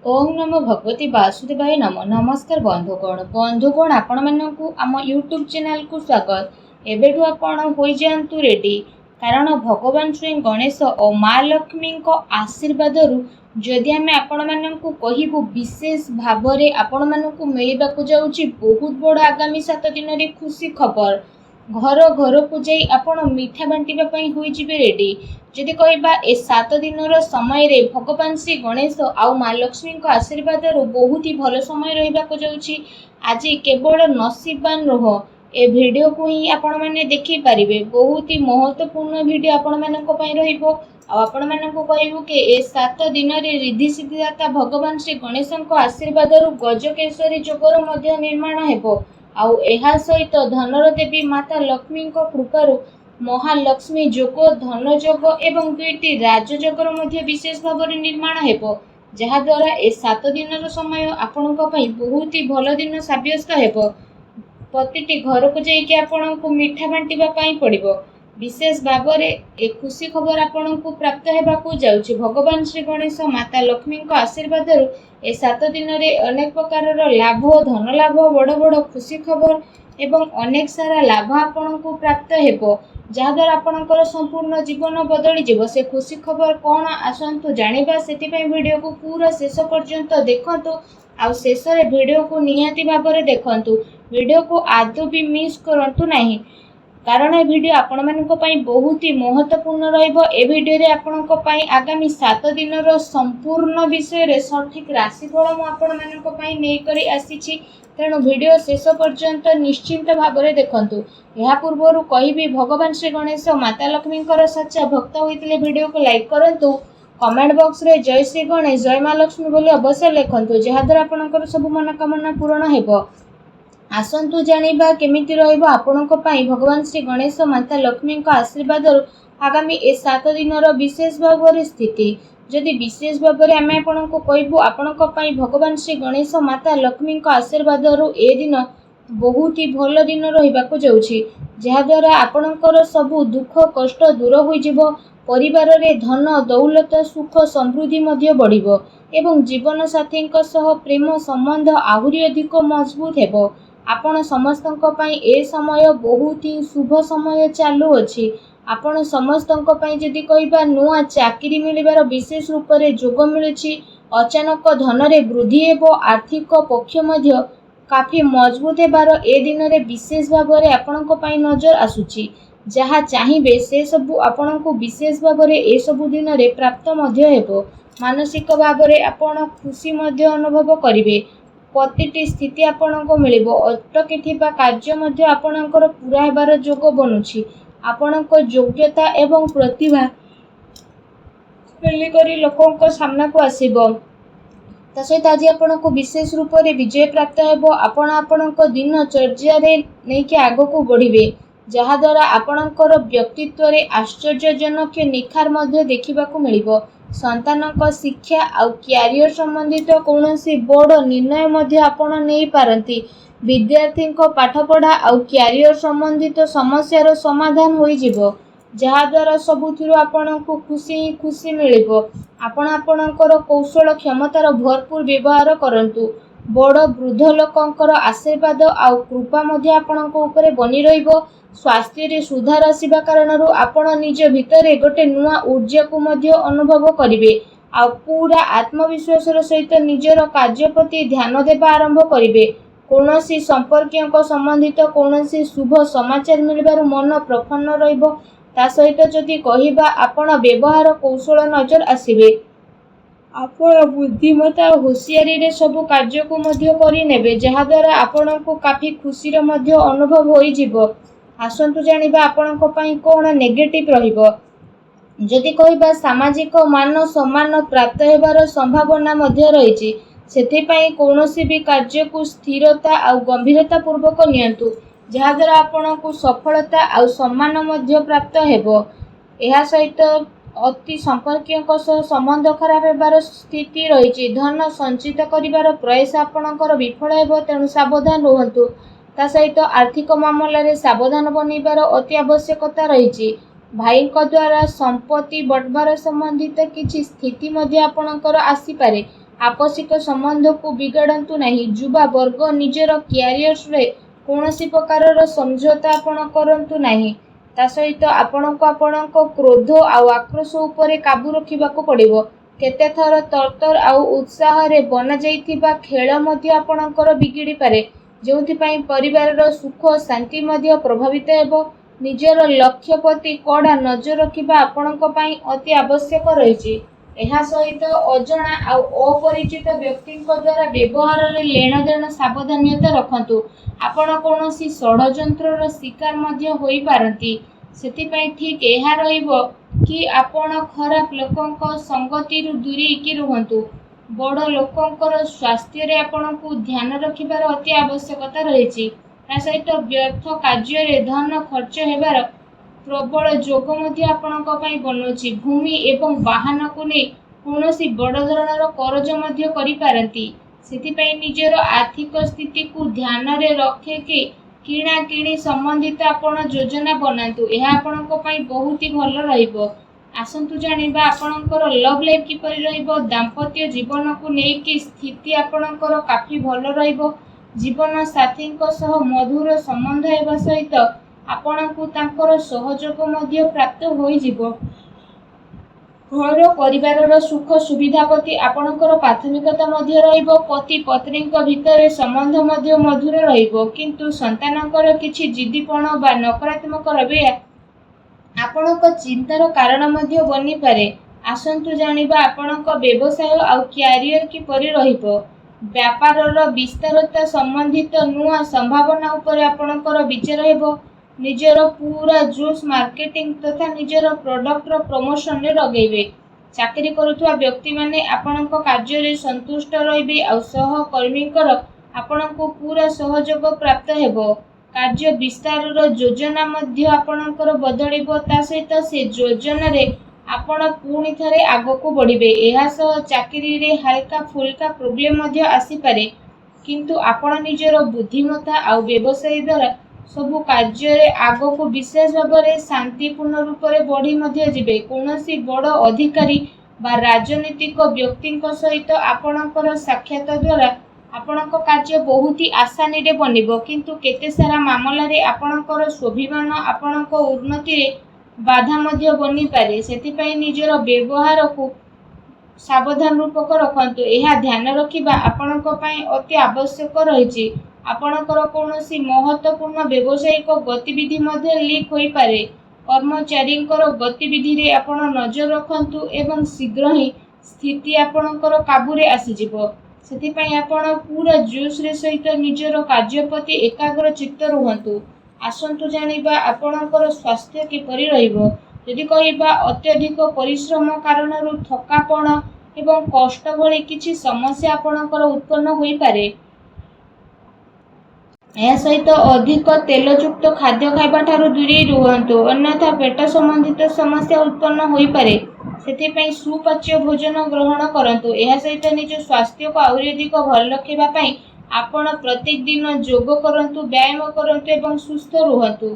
ओम नमो भगवती वासुदेवाय नमो। नमस्कार बंधुगण आपण मानकु आम यूट्यूब चैनल को स्वागत। एबेठु आपण होई जांतु रेडी, कारण भगवान श्री गणेश और माँ लक्ष्मी को आशीर्वाद जदि आम आपण मानकु कहिबु विशेष भावरे आपण मानकु मिलिबाकु जाउची बहुत बड़ आगामी 7 दिन रे खुशी खबर। घर घर को जाई आपण मिठा बांटिबा पई होई जिबे रेडी। जदि कहबा ए 7 दिन समय रे भगवान श्री गणेश आउ माँ लक्ष्मी को आशीर्वाद बहुत ही भल समय रहिबाकु जाउची। आज केवल नसीबवान रह ए वीडियो को ही आपण माने देखि पारिबे। बहुत ही महत्वपूर्ण वीडियो आपण मानक पई रहिबो। आपण मानक कहबो कि ए 7 दिन रे रिद्धि सिद्धिदाता भगवान श्री गणेश को आशीर्वाद गजकेशरी जोगर मध्य निर्माण हेबो। आउ एहा सहित धनर देवी माता लक्ष्मी को कृपारु महालक्ष्मी जोग, धन जोग एवं 2टी राजयोगर मध्य विशेष भाव निर्माण हेबो, जहा द्वारा ए 7 दिन समय आपणक पई बहुत ही भल दिन साब्यस्त हेबो। प्रतिटी घर को जाइके आपणक मिठा बांटिबा पई पड़िबो। विशेष भाव ए खुशी खबर आपणक प्राप्त हेबाकु जाउछि। भगवान श्री गणेश माता लक्ष्मी को आशीर्वाद ए 7 दिन रे अनेक प्रकार लाभ, धन लाभ, बड़ बड़ खुशी खबर एवं अनेक सारा लाभ आपणक प्राप्त हेबो, जहाद्वारा आपणकर संपूर्ण जीवन बदली जीव। से खुशी खबर कौन आसतु जानिबा, सेतिपई वीडियो को पूरा शेष पर्यंत देखंतु। आ शेष रे वीडियो को निहाती भाबरे देखंतु। वीडियो को आदौ भी मिस करंतु नाही, कारण ए वीडियो आपण मानक पई बहुत ही महत्वपूर्ण रहिबो। ए वीडियो रे आपणक पई आगामी 7 दिन रो संपूर्ण विषय रे सठिक राशिफल मु आपण मानक पई नै करी आसीछि। तेणु वीडियो शेष पर्यंत निश्चिंत भाबरे देखंतु। या पूर्वरु कहिबी भगवान श्री गणेश माता लक्ष्मी सच्चा भक्त होइतिले वीडियो को लाइक करंतु। कमेंट बॉक्स रे जय श्री गणेश, जय माँ लक्ष्मी बोली अवश्य लिखंतु, जहाद्वारा आपणकर सब मनोकामना पूर्ण हेबो। आसंतु जानिबा केमिति रहइबो आपणक पई भगवान श्री गणेश माता लक्ष्मी आशीर्वाद आगामी ए 7 दिन विशेष भाव स्थिति। जदि विशेष भाव में आम आपको कहबू आपणक पई भगवान श्री गणेश माता लक्ष्मी आशीर्वाद ए दिन बहुत ही भल दिन रहिबाकु जाउछि, जहाद्वारा आपणकर सबु दुख कष्ट दूर होई जिवो। परिवार रे धन दौलत सुख समृद्धि मध्य बढ़िबो एवं जीवन साथी प्रेम संबंध आहुरी अधिक मजबूत हेबो। आपण समस्तक पई ए समय बहुत ही शुभ समय चालू अछि। आपण समस्तक पई जदि कहबा नुआ चाकरी मिलिबार विशेष रूप रे जोग मिलुछि। अचानक धन रे वृद्धि हेबो। आर्थिक पक्ष मध्य काफी मजबूत हेबार ए दिन रे विशेष भाव रे आपणक पई नजर आसुछि। जहा चाहिबे से सबु आपणक विशेष भाव रे ए सबु दिन रे प्राप्त मध्य हेबो। मानसिक भाव रे आपण खुशी मध्य अनुभव करिवे। प्रतिटी स्थिति आपणको मिलिबो। अटकी थिबा कार्य मध्य आपणकर पूरा हेबार जोग बनुछि। आपणक योग्यता एवं प्रतिभा करी लोकंक सामना को आसीबो। ता सहित आज आपणको विशेष रूप रे विजय प्राप्त हेबो। आपण आपणक दिन चर्या रे नेकी आगो को बढ़िबे, जहा द्वारा आपणकर व्यक्तित्व रे आश्चर्यजनक निखार मध्य देखिबाकू मिलिबो। संतानक शिक्षा आउ क्यारियर संबंधित कौनसी बड़ निर्णय मध्य आपण नहीं पारंती। विद्यार्थी को पाठपढ़ा आउ क्यारियर संबंधित समस्यार समाधान होई जिवो, जहा द्वारा सबुथिरु आपणको खुशी मिलिबो। आपण आपणकर कौशल क्षमतार भरपूर व्यवहार करंतु। बड़ वृद्ध लोकंकर आशीर्वाद आउ कृपा मध्य आपणको ऊपर बनी रहिबो। स्वास्थ्य रे सुधार आसीबा कारणरु आपण निज भितरे गोटे नुआ ऊर्जा को मध्य अनुभव करिवे। आ पूरा आत्मविश्वास सहित निजर कार्य प्रति ध्यान देबा आरंभ करिवे। कौनसी संपर्कियों को संबंधित कौनसी शुभ समाचार मिलबार मन प्रफुल्ल रहिबो। ता सहित जदि कहिबा आपण व्यवहार कौशल नजर आसीबे। आपण बुद्धिमत्ता होशियारी रे सब कार्य को मध्य करि नेबे, जहा द्वारा आपण को काफी खुशी रे मध्य अनुभव होई जिवो। आसंतु जानिबा आपणक पई कोन नेगेटिव रहिबो। जदि कहिबा सामाजिक मान सम्मान प्राप्त हेबार संभावना मध्य रहिछि। सेथिपई कौनसी भी कार्य को स्थिरता और गंभीरता पूर्वक नियंतु, जहा द्वारा आपणक सफलता और सम्मान मध्य प्राप्त हेबो। एहा सहित अति संपर्कियों सह संबंध खराब हेबार स्थिति रहिछि। धन संचित करिवार प्रयास आपणकर विफल हेबो, तेणु सावधान रुहंतु। ता सहित आर्थिक मामला रे सावधान बनिबार अति आवश्यकता रहिछि। भाई द्वारा संपत्ति बंटवार संबंधित किछि स्थिति मध्य आपणकर आसी पारे। आपसिक संबंध को बिगाड़तु नहीं। युवा वर्ग निजर क्यारियर रे कौनसी प्रकार समझौता आपण करंतु नहीं। ता सहित आपणको आपणको क्रोध आउ आक्रोश उपरे काबू रखिबाको पड़िबो। केते थर तरतर आउ उत्साह रे बना जाइथिबा खेल मध्य आपणकर बिगिड़ी पारे, जोंथि पई परिवारर सुख शांति मध्य प्रभावित हेबो। निजर लक्ष्य प्रति कड़ा नजर रखिबा आपणको पई अति आवश्यक रहिछि। ଏହା ସହିତ ଅଜଣା ଆଉ ଅପରିଚିତ ବ୍ୟକ୍ତିଙ୍କ ଦ୍ୱାରା ବ୍ୟବହାରରେ लेणदेण ସାବଧାନତା ରଖନ୍ତୁ। ଆପଣ କୌଣସି ଷଡ଼ଯନ୍ତ୍ରର ଶିକାର ମଧ୍ୟ ହୋଇପାରନ୍ତି। ସେଥିପାଇଁ ଠିକ୍ ଏହା ରହିବ କି ଆପଣ ଖରାପ ଲୋକଙ୍କ ସଙ୍ଗତିରୁ ଦୂରେଇକି ରୁହନ୍ତୁ। ବଡ଼ ଲୋକଙ୍କର ସ୍ୱାସ୍ଥ୍ୟରେ ଆପଣଙ୍କୁ ଧ୍ୟାନ ରଖିବାର ଅତି ଆବଶ୍ୟକତା ରହିଛି। ତା ସହିତ ବ୍ୟର୍ଥ କାର୍ଯ୍ୟରେ ଧନ ଖର୍ଚ୍ଚ ହେବାର ପ୍ରବଳ ଯୋଗ ମଧ୍ୟ ଆପଣଙ୍କ ପାଇଁ ବନୁଛି। ଭୂମି ଏବଂ ବାହନକୁ ନେଇ କୌଣସି ବଡ଼ ଧରଣର କରଜ ମଧ୍ୟ କରିପାରନ୍ତି। ସେଥିପାଇଁ ନିଜର ଆର୍ଥିକ ସ୍ଥିତିକୁ ଧ୍ୟାନରେ ରଖିକି କିଣାକିଣି ସମ୍ବନ୍ଧିତ ଆପଣ ଯୋଜନା ବନାନ୍ତୁ। ଏହା ଆପଣଙ୍କ ପାଇଁ ବହୁତ ଭଲ ରହିବ। ଆସନ୍ତୁ ଜାଣିବା ଆପଣଙ୍କର ଲଭ୍ ଲାଇଫ୍ କିପରି ରହିବ। ଦାମ୍ପତ୍ୟ ଜୀବନକୁ ନେଇକି ସ୍ଥିତି ଆପଣଙ୍କର କାଫି ଭଲ ରହିବ। ଜୀବନ ସାଥୀଙ୍କ ସହ ମଧୁର ସମ୍ବନ୍ଧ ହେବା ସହିତ ଆପଣଙ୍କୁ ତାଙ୍କର ସହଯୋଗ ମଧ୍ୟ ପ୍ରାପ୍ତ ହୋଇଯିବ। ଘର ପରିବାରର ସୁଖ ସୁବିଧା ପ୍ରତି ଆପଣଙ୍କର ପ୍ରାଥମିକତା ମଧ୍ୟ ରହିବ। ପତି ପତ୍ନୀଙ୍କ ଭିତରେ ସମ୍ବନ୍ଧ ମଧ୍ୟ ମଧୁର ରହିବ। କିନ୍ତୁ ସନ୍ତାନଙ୍କର କିଛି ଜିଦ୍ଦିପଣ ବା ନକାରାତ୍ମକ ରବୈୟା ଆପଣଙ୍କ ଚିନ୍ତାର କାରଣ ମଧ୍ୟ ବନିପାରେ। ଆସନ୍ତୁ ଜାଣିବା ଆପଣଙ୍କ ବ୍ୟବସାୟ ଆଉ କ୍ୟାରିୟର କିପରି ରହିବ। ବ୍ୟାପାରର ବିସ୍ତାରତା ସମ୍ବନ୍ଧିତ ନୂଆ ସମ୍ଭାବନା ଉପରେ ଆପଣଙ୍କର ବିଚାର ହେବ। ନିଜର ପୂରା ଜୋସ୍ ମାର୍କେଟିଂ ତଥା ନିଜର ପ୍ରଡକ୍ଟର ପ୍ରମୋସନରେ ଲଗେଇବେ। ଚାକିରି କରୁଥିବା ବ୍ୟକ୍ତିମାନେ ଆପଣଙ୍କ କାର୍ଯ୍ୟରେ ସନ୍ତୁଷ୍ଟ ରହିବେ ଆଉ ସହକର୍ମୀଙ୍କର ଆପଣଙ୍କୁ ପୂରା ସହଯୋଗ ପ୍ରାପ୍ତ ହେବ। କାର୍ଯ୍ୟ ବିସ୍ତାରର ଯୋଜନା ମଧ୍ୟ ଆପଣଙ୍କର ବଦଳିବ। ତା ସହିତ ସେ ଯୋଜନାରେ ଆପଣ ପୁଣି ଥରେ ଆଗକୁ ବଢ଼ିବେ। ଏହା ସହ ଚାକିରିରେ ହାଲକା ଫୁଲକା ପ୍ରୋବ୍ଲେମ ମଧ୍ୟ ଆସିପାରେ, କିନ୍ତୁ ଆପଣ ନିଜର ବୁଦ୍ଧିମତ୍ତା ଆଉ ବ୍ୟବସାୟ ଦ୍ୱାରା ସବୁ କାର୍ଯ୍ୟରେ ଆଗକୁ ବିଶେଷ ଭାବରେ ଶାନ୍ତିପୂର୍ଣ୍ଣ ରୂପରେ ବଢ଼ି ମଧ୍ୟ ଯିବେ। କୌଣସି ବଡ଼ ଅଧିକାରୀ ବା ରାଜନୈତିକ ବ୍ୟକ୍ତିଙ୍କ ସହିତ ଆପଣଙ୍କର ସାକ୍ଷାତ ଦ୍ୱାରା ଆପଣଙ୍କ କାର୍ଯ୍ୟ ବହୁତ ଆସାନୀରେ ବନିବ, କିନ୍ତୁ କେତେ ସାରା ମାମଲାରେ ଆପଣଙ୍କର ସ୍ୱାଭିମାନ ଆପଣଙ୍କ ଉନ୍ନତିରେ ବାଧା ମଧ୍ୟ ବନିପାରେ। ସେଥିପାଇଁ ନିଜର ବ୍ୟବହାରକୁ ସାବଧାନ ରୂପକ ରଖନ୍ତୁ। ଏହା ଧ୍ୟାନ ରଖିବା ଆପଣଙ୍କ ପାଇଁ ଅତି ଆବଶ୍ୟକ ରହିଛି। ଆପଣଙ୍କର କୌଣସି ମହତ୍ତ୍ୱପୂର୍ଣ୍ଣ ବ୍ୟବସାୟିକ ଗତିବିଧି ମଧ୍ୟ ଲିକ୍ ହୋଇପାରେ। କର୍ମଚାରୀଙ୍କର ଗତିବିଧିରେ ଆପଣ ନଜର ରଖନ୍ତୁ ଏବଂ ଶୀଘ୍ର ହିଁ ସ୍ଥିତି ଆପଣଙ୍କର କାବୁରେ ଆସିଯିବ। ସେଥିପାଇଁ ଆପଣ ପୂରା ଜୋସ୍ରେ ସହିତ ନିଜର କାର୍ଯ୍ୟ ପ୍ରତି ଏକାଗ୍ର ଚିତ୍ତ ରୁହନ୍ତୁ। ଆସନ୍ତୁ ଜାଣିବା ଆପଣଙ୍କର ସ୍ୱାସ୍ଥ୍ୟ କିପରି ରହିବ। ଯଦି କହିବା ଅତ୍ୟଧିକ ପରିଶ୍ରମ କାରଣରୁ ଥକାପଣ ଏବଂ କଷ୍ଟ ଭଳି କିଛି ସମସ୍ୟା ଆପଣଙ୍କର ଉତ୍ପନ୍ନ ହୋଇପାରେ। ଏହା ସହିତ ଅଧିକ ତେଲଯୁକ୍ତ ଖାଦ୍ୟ ଖାଇବା ଠାରୁ ଦୂରେଇ ରୁହନ୍ତୁ, ଅନ୍ୟଥା ପେଟ ସମ୍ବନ୍ଧିତ ସମସ୍ୟା ଉତ୍ପନ୍ନ ହୋଇପାରେ। ସେଥିପାଇଁ ସୁପାଚ୍ୟ ଭୋଜନ ଗ୍ରହଣ କରନ୍ତୁ। ଏହା ସହିତ ନିଜ ସ୍ୱାସ୍ଥ୍ୟକୁ ଆହୁରି ଅଧିକ ଭଲ ରଖିବା ପାଇଁ ଆପଣ ପ୍ରତ୍ୟେକ ଦିନ ଯୋଗ କରନ୍ତୁ, ବ୍ୟାୟାମ କରନ୍ତୁ ଏବଂ ସୁସ୍ଥ ରୁହନ୍ତୁ।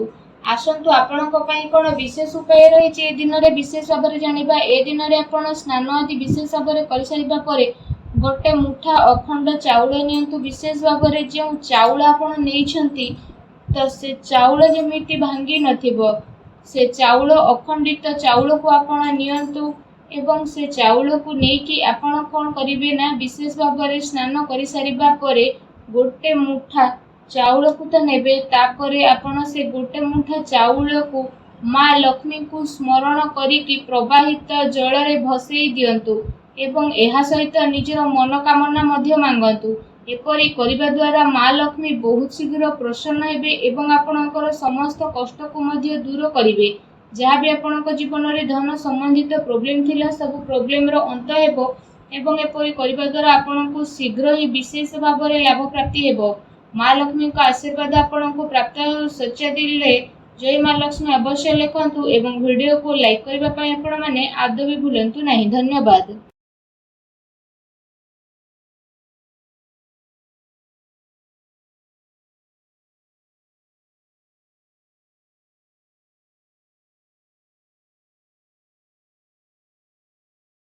ଆସନ୍ତୁ ଆପଣଙ୍କ ପାଇଁ କ'ଣ ବିଶେଷ ଉପାୟ ରହିଛି ଏ ଦିନରେ ବିଶେଷ ଭାବରେ ଜାଣିବା। ଏ ଦିନରେ ଆପଣ ସ୍ନାନ ଆଦି ବିଶେଷ ଭାବରେ କରିସାରିବା ପରେ ଗୋଟେ ମୁଠା ଅଖଣ୍ଡ ଚାଉଳ ନିଅନ୍ତୁ। ବିଶେଷ ଭାବରେ ଯେଉଁ ଚାଉଳ ଆପଣ ନେଇଛନ୍ତି ତ ସେ ଚାଉଳ ଯେମିତି ଭାଙ୍ଗି ନଥିବ, ସେ ଚାଉଳ ଅଖଣ୍ଡିତ ଚାଉଳକୁ ଆପଣ ନିଅନ୍ତୁ ଏବଂ ସେ ଚାଉଳକୁ ନେଇକି ଆପଣ କ'ଣ କରିବେ ନା ବିଶେଷ ଭାବରେ ସ୍ନାନ କରିସାରିବା ପରେ ଗୋଟେ ମୁଠା ଚାଉଳକୁ ତ ନେବେ, ତାପରେ ଆପଣ ସେ ଗୋଟେ ମୁଠା ଚାଉଳକୁ ମା ଲକ୍ଷ୍ମୀଙ୍କୁ ସ୍ମରଣ କରିକି ପ୍ରବାହିତ ଜଳରେ ଭସେଇ ଦିଅନ୍ତୁ ଏବଂ ଏହା ସହିତ ନିଜର ମନୋକାମନା ମଧ୍ୟ ମାଗନ୍ତୁ। ଏପରି କରିବା ଦ୍ୱାରା ମା ଲକ୍ଷ୍ମୀ ବହୁତ ଶୀଘ୍ର ପ୍ରସନ୍ନ ହେବେ ଏବଂ ଆପଣଙ୍କର ସମସ୍ତ କଷ୍ଟକୁ ମଧ୍ୟ ଦୂର କରିବେ। ଯାହା ବି ଆପଣଙ୍କ ଜୀବନରେ ଧନ ସମ୍ବନ୍ଧିତ ପ୍ରୋବ୍ଲେମ ଥିଲା, ସବୁ ପ୍ରୋବ୍ଲେମର ଅନ୍ତ ହେବ ଏବଂ ଏପରି କରିବା ଦ୍ୱାରା ଆପଣଙ୍କୁ ଶୀଘ୍ର ହିଁ ବିଶେଷ ଭାବରେ ଲାଭ ପ୍ରାପ୍ତି ହେବ। ମା ଲକ୍ଷ୍ମୀଙ୍କ ଆଶୀର୍ବାଦ ଆପଣଙ୍କୁ ପ୍ରାପ୍ତ ହେଉ। ସଚ୍ଚା ଦିଲରେ ଜୟ ମା ଲକ୍ଷ୍ମୀ ଅବଶ୍ୟ ଲେଖନ୍ତୁ ଏବଂ ଭିଡ଼ିଓକୁ ଲାଇକ୍ କରିବା ପାଇଁ ଆପଣମାନେ ଆଦୌ ବି ଭୁଲନ୍ତୁ ନାହିଁ। ଧନ୍ୟବାଦ।